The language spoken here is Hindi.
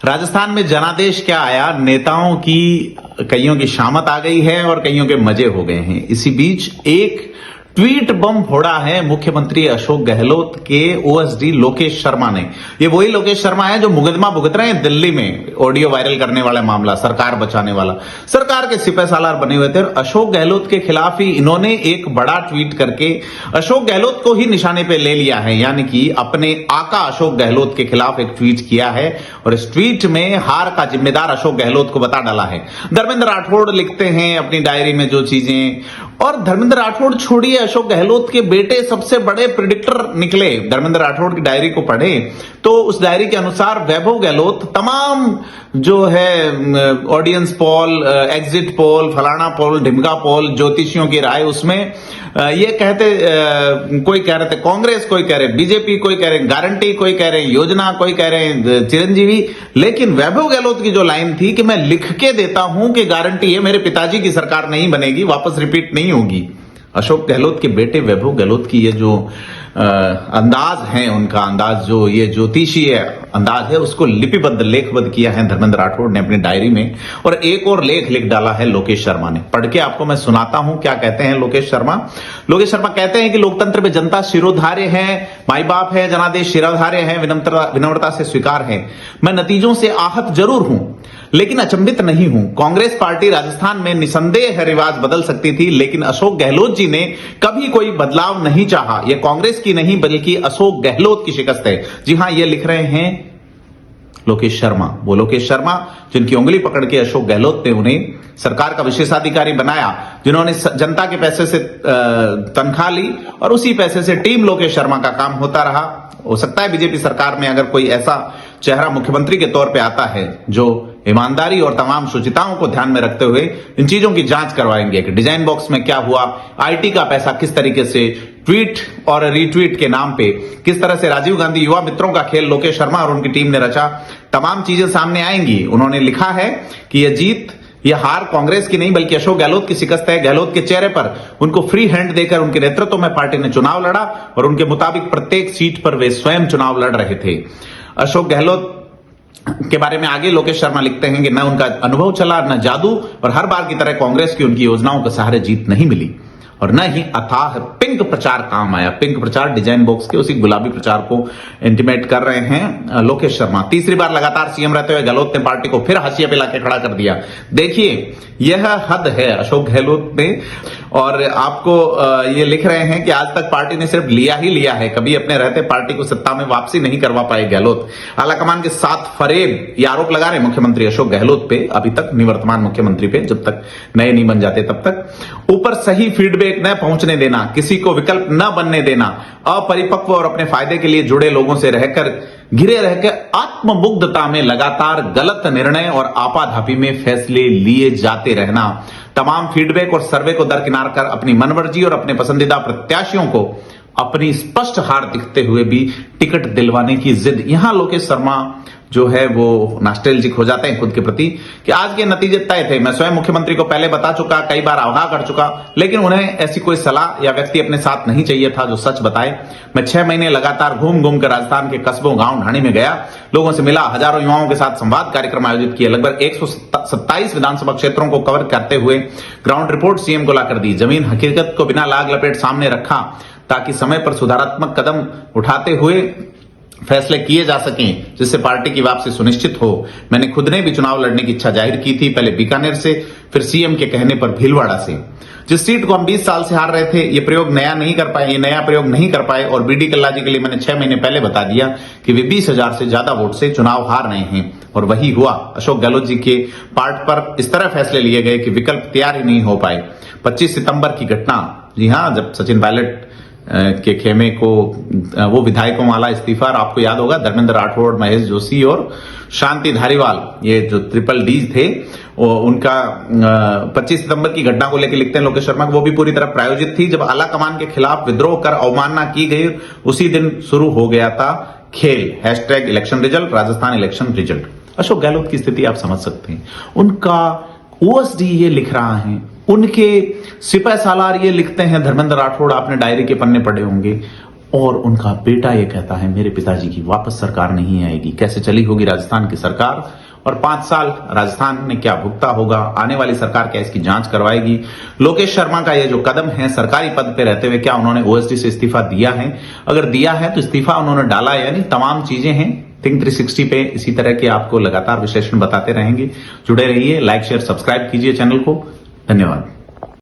राजस्थान में जनादेश क्या आया, नेताओं की कईयों की शामत आ गई है और कईयों के मजे हो गए हैं। इसी बीच एक ट्वीट बम फोड़ा है मुख्यमंत्री अशोक गहलोत के ओएसडी लोकेश शर्मा ने। ये वही लोकेश शर्मा है जो मुकदमा भुगत रहे हैं दिल्ली में, ऑडियो वायरल करने वाला मामला, सरकार बचाने वाला, सरकार के सिपह सालार बने हुए थे। और अशोक गहलोत के खिलाफ ही इन्होंने एक बड़ा ट्वीट करके अशोक गहलोत को ही निशाने पे ले लिया है, यानी कि अपने आका अशोक गहलोत के खिलाफ एक ट्वीट किया है और इस ट्वीट में हार का जिम्मेदार अशोक गहलोत को बता डाला है। धर्मेंद्र राठौड़ लिखते हैं अपनी डायरी में जो चीजें, और धर्मेंद्र राठौड़ छोड़िए, अशोक गहलोत के बेटे सबसे बड़े प्रिडिक्टर निकले। धर्मेंद्र राठौड़ की डायरी को पढ़े तो उस डायरी के अनुसार वैभव गहलोत तमाम जो है ऑडियंस पोल, एग्जिट पोल, फलाना पोल, ढिमका पोल, ज्योतिषियों की राय, उसमें ये कहते, कोई कह रहे थे कांग्रेस, कोई कह रहे बीजेपी, कोई कह रहे गारंटी, कोई कह रहे योजना, कोई कह रहे चिरंजीवी। लेकिन वैभव गहलोत की जो लाइन थी कि मैं लिख के देता हूं कि गारंटी है मेरे पिताजी की सरकार नहीं बनेगी, वापस रिपीट नहीं होगी। अशोक गहलोत के बेटे वैभव गहलोत की ये जो अंदाज है, उनका अंदाज जो ये ज्योतिषीय अंदाज है, उसको लिपिबद्ध, लेखबद्ध किया है धर्मेंद्र राठौड़ ने अपनी डायरी में। और एक और लेख लिख डाला है लोकेश शर्मा ने। पढ़ के आपको मैं सुनाता हूं क्या कहते हैं लोकेश शर्मा। लोकेश शर्मा कहते हैं कि लोकतंत्र में जनता शिरोधार्य है, माई बाप है, जनादेश शिरोधार्य है, विनम्रता से स्वीकार है। मैं नतीजों से आहत जरूर हूं लेकिन अचंभित नहीं हूं। कांग्रेस पार्टी राजस्थान में निसंदेह रिवाज बदल सकती थी, लेकिन अशोक गहलोत जी ने कभी कोई बदलाव नहीं चाहा। यह कांग्रेस की नहीं बल्कि अशोक गहलोत की शिकस्त है। जी हां, यह लिख रहे हैं लोकेश शर्मा, वो लोकेश शर्मा जिनकी उंगली पकड़ के अशोक गहलोत ने उन्हें सरकार का विशेषाधिकारी बनाया, जिन्होंने जनता के पैसे से तनख्वाह ली और उसी पैसे से टीम लोकेश शर्मा का काम होता रहा। हो सकता है बीजेपी सरकार में अगर कोई ऐसा चेहरा मुख्यमंत्री के तौर पे आता है जो ईमानदारी और तमाम शुचिताओं को ध्यान में रखते हुए इन चीजों की जांच करवाएंगे कि डिजाइन बॉक्स में क्या हुआ, आईटी का पैसा किस तरीके से ट्वीट और रीट्वीट के नाम पे किस तरह से राजीव गांधी युवा मित्रों का खेल लोकेश शर्मा और उनकी टीम ने रचा, तमाम चीजें सामने आएंगी। उन्होंने लिखा है कि यह जीत, यह हार कांग्रेस की नहीं बल्कि अशोक गहलोत की शिकस्त है। गहलोत के चेहरे पर उनको फ्री हैंड देकर उनके नेतृत्व में पार्टी ने चुनाव लड़ा और उनके मुताबिक प्रत्येक सीट पर वे स्वयं चुनाव लड़ रहे थे। अशोक गहलोत के बारे में आगे लोकेश शर्मा लिखते हैं कि न उनका अनुभव चला, न जादू, और हर बार की तरह कांग्रेस की उनकी योजनाओं के सहारे जीत नहीं मिली और न ही अथाह पिंक प्रचार काम आया। पिंक प्रचार डिजाइन बॉक्स के उसी गुलाबी प्रचार को इंटीमेट कर रहे हैं लोकेश शर्मा। तीसरी बार लगातार सीएम रहते हुए गहलोत ने पार्टी को फिर हाशिए पे लाके खड़ा कर दिया। देखिए, यह हद है अशोक गहलोत में। और आपको ये लिख रहे हैं कि आज तक पार्टी ने सिर्फ लिया ही लिया है, कभी अपने रहते पार्टी को सत्ता में वापसी नहीं करवा पाए गहलोत। आलाकमान के साथ फरेब, ये आरोप लगा रहे मुख्यमंत्री अशोक गहलोत पे, अभी तक निवर्तमान मुख्यमंत्री पे, जब तक नए नहीं बन जाते तब तक। ऊपर सही फीडबैक न पहुंचने देना, किसी को विकल्प न बनने देना, अपरिपक्व और अपने फायदे के लिए जुड़े लोगों से घिरे रहकर आत्ममुग्धता में लगातार गलत निर्णय और आपाधापी में फैसले लिए जाते रहना, तमाम फीडबैक और सर्वे को दरकिनार कर अपनी मनमर्जी और अपने पसंदीदा प्रत्याशियों को अपनी स्पष्ट हार दिखते हुए भी टिकट दिलवाने की जिद। यहां लोकेश शर्मा जो है वो नॉस्टैल्जिक हो जाते हैं खुद के प्रति कि आज के नतीजे तय थे। मैं स्वयं मुख्यमंत्री को पहले बता चुका, कई बार आगाह कर चुका, लेकिन उन्हें ऐसी कोई सलाह या व्यक्ति अपने साथ नहीं चाहिए था जो सच बताए। मैं 6 महीने लगातार घूम घूम कर राजस्थान के कस्बों, गांव, ढाणी में गया, लोगों से मिला, हजारों युवाओं के साथ संवाद कार्यक्रम आयोजित किए, लगभग 127 विधानसभा क्षेत्रों को कवर करते हुए ग्राउंड रिपोर्ट सीएम को लाकर दी, जमीन हकीकत को बिना लाग लपेट सामने रखा ताकि समय पर सुधारात्मक कदम उठाते हुए फैसले किए जा सकें जिससे पार्टी की वापसी सुनिश्चित हो। मैंने खुद ने भी चुनाव लड़ने की इच्छा जाहिर की थी, पहले बीकानेर से, फिर सीएम के कहने पर भीलवाड़ा से। जिस सीट को हम 20 साल से हार रहे थे, ये प्रयोग नया प्रयोग नहीं कर पाए और बीडी कल्ला जी के लिए मैंने 6 महीने पहले बता दिया कि वे 20,000 से ज्यादा वोट से चुनाव हार रहे हैं और वही हुआ। अशोक गहलोत जी के पार्ट पर इस तरह फैसले लिए गए कि विकल्प तैयार ही नहीं हो पाए। 25 सितंबर की घटना, जी हां, जब सचिन पायलट के खेमे को वो विधायकों वाला इस्तीफा, आपको याद होगा, धर्मेंद्र राठौड़, महेश जोशी और शांति धारीवाल, ये जो ट्रिपल डी थे, उनका 25 सितंबर की घटना को लेकर लिखते हैं लोकेश शर्मा, वो भी पूरी तरह प्रायोजित थी। जब आलाकमान के खिलाफ विद्रोह कर अवमानना की गई, उसी दिन शुरू हो गया था खेल। #Election result, Rajasthan election result. Ashok Gehlot की स्थिति आप समझ सकते हैं। उनका ओएसडी ये लिख रहा है, उनके सिपह सालार ये लिखते हैं, धर्मेंद्र राठौड़, आपने डायरी के पन्ने पढ़े होंगे, और उनका बेटा ये कहता है मेरे पिताजी की वापस सरकार नहीं आएगी। कैसे चली होगी राजस्थान की सरकार और 5 साल राजस्थान ने क्या भुगता होगा, आने वाली सरकार क्या इसकी जांच करवाएगी। लोकेश शर्मा का ये जो कदम है, सरकारी पद पे रहते हुए क्या उन्होंने ओएसडी से इस्तीफा दिया है? अगर दिया है तो इस्तीफा उन्होंने डाला, यानी तमाम चीजें हैं। थिंक 360 पे इसी तरह के आपको लगातार विश्लेषण बताते रहेंगे। जुड़े रहिए, लाइक शेयर सब्सक्राइब कीजिए चैनल को। धन्यवाद।